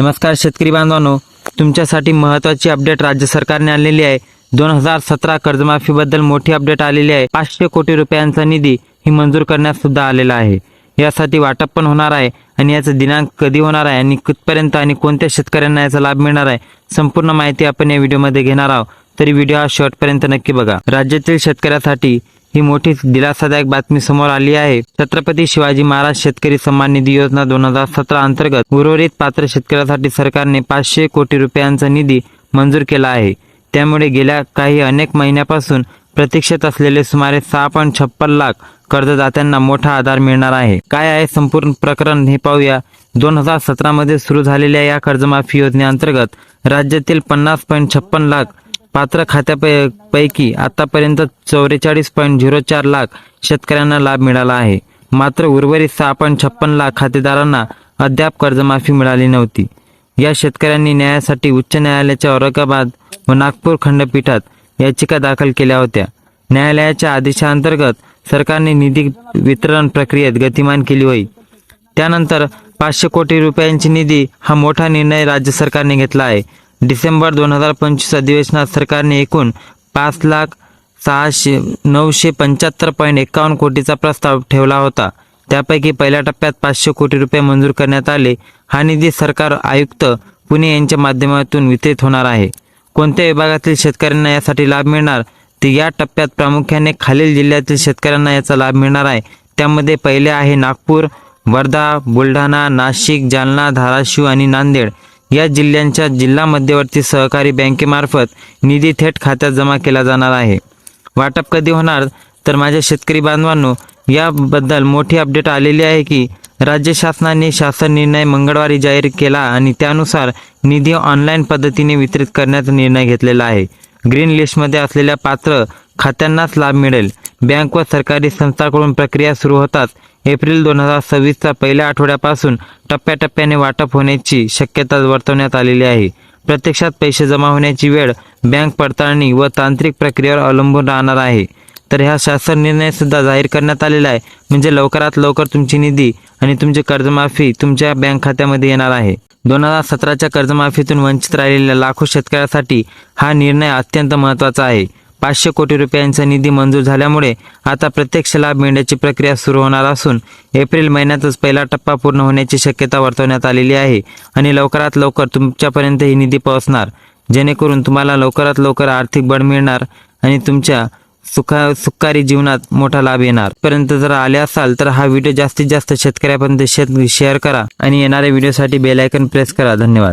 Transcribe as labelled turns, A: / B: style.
A: नमस्कार शेतकरी बांधवांनो, तुमच्यासाठी महत्त्वाची अपडेट राज्य सरकारने आणलेली आहे। 2017 कर्जमाफीबद्दल मोठी अपडेट आलेली आहे। 500 कोटी रुपयांचा निधी ही मंजूर करण्यास सुद्धा आलेला आहे। यासाठी वाटप पण होणार आहे आणि याचा दिनांक कधी होणार आहे आणि कुठपर्यंत आणि कोणत्या शेतकऱ्यांना याचा लाभ मिळणार आहे, संपूर्ण माहिती आपण या व्हिडिओमध्ये घेणार आहोत। तरी व्हिडिओ हा शेवटपर्यंत नक्की बघा। राज्यातील शेतकऱ्यांसाठी ही मोठी दिलासादायक बातमी समोर आली आहे। छत्रपती शिवाजी महाराज शेतकरी सन्मान निधी योजना 2017 अंतर्गत उर्वरित पात्र शेतकऱ्यांसाठी सरकारने 500 कोटी रुपयांचा निधी मंजूर केला आहे। त्यामुळे गेल्या अनेक महिन्यापासून प्रतीक्षेत असलेले सुमारे 6.56 लाख कर्जदात्यांना मोठा आधार मिळणार आहे। काय आहे संपूर्ण प्रकरण हे पाहूया। 2017 मध्ये सुरू झालेल्या या कर्जमाफी योजनेअंतर्गत राज्यातील 50.56 लाख पात्र खात्यापैकी आतापर्यंत 44.04 लाख शेतकऱ्यांना लाभ मिळाला आहे। मात्र उर्वरित 6.56 लाख खातेदारांना अद्याप कर्जमाफी मिळाली नव्हती। या शेतकऱ्यांनी न्यायासाठी उच्च न्यायालयाच्या औरंगाबाद व नागपूर खंडपीठात याचिका दाखल केल्या होत्या। न्यायालयाच्या आदेशाअंतर्गत सरकारने निधी वितरण प्रक्रियेत गतिमान केली होती। त्यानंतर 500 कोटी रुपयांची निधी हा मोठा निर्णय राज्य सरकारने घेतला आहे। डिसेंबर 2025 अधिवेशनात सरकारने एकूण 5,975.51 कोटीचा प्रस्ताव ठेवला होता। त्यापैकी पहिल्या टप्प्यात 500 कोटी रुपये मंजूर करण्यात आले। हा निधी सरकार आयुक्त पुणे यांच्या माध्यमातून वितरित होणार आहे। कोणत्या विभागातील शेतकऱ्यांना यासाठी लाभ मिळणार, तर या टप्प्यात प्रामुख्याने खालील जिल्ह्यातील शेतकऱ्यांना याचा लाभ मिळणार आहे। त्यामध्ये पहिले आहे नागपूर, वर्धा, बुलढाणा, नाशिक, जालना, धाराशिव आणि नांदेड या जिल्ह्यांच्या जिल्हा मध्यवर्ती सहकारी बँकेमार्फत निधी थेट खात्यात जमा केला जाणार आहे। वाटप कधी होणार, तर माझ्या शेतकरी बांधवांनो, याबद्दल मोठी अपडेट आलेली आहे की राज्य शासनाने शासन निर्णय मंगळवारी जाहीर केला आणि त्यानुसार निधी ऑनलाईन पद्धतीने वितरित करण्याचा निर्णय घेतलेला आहे। ग्रीन लिस्टमध्ये असलेल्या पात्र खात्यांनाच लाभ मिळेल। बँक व सरकारी संस्थांकडून प्रक्रिया सुरू होताच एप्रिल 2026च्या पहिल्या आठवड्यापासून टप्प्याटप्प्याने वाटप होण्याची शक्यता वर्तवण्यात आलेली आहे। प्रत्यक्षात पैसे जमा होण्याची वेळ बँक पडताळणी व तांत्रिक प्रक्रियेवर अवलंबून राहणार आहे। तर ह्या शासन निर्णय सुद्धा जाहीर करण्यात आलेला आहे, म्हणजे लवकरात लवकर तुमची निधी आणि तुमची कर्जमाफी तुमच्या बँक खात्यामध्ये येणार आहे। 2017च्या कर्जमाफीतून वंचित राहिलेल्या लाखो शेतकऱ्यांसाठी हा निर्णय अत्यंत महत्त्वाचा आहे। 500 कोटी रुपयांचा निधी मंजूर झाल्यामुळे आता प्रत्यक्ष लाभ मिळण्याची प्रक्रिया सुरू होणार असून एप्रिल महिन्यातच पहिला टप्पा पूर्ण होण्याची शक्यता वर्तवण्यात आलेली आहे आणि लवकरात लवकर तुमच्यापर्यंत ही निधी पोहोचणार, जेणेकरून तुम्हाला लवकरात लवकर आर्थिक बळ मिळणार आणि तुमच्या सुखारी जीवनात मोठा लाभ येणार। पर्यंत जर आले असाल तर हा व्हिडिओ जास्तीत जास्त शेतकऱ्यापर्यंत शेअर करा आणि येणाऱ्या व्हिडिओसाठी बेल आयकॉन प्रेस करा। धन्यवाद।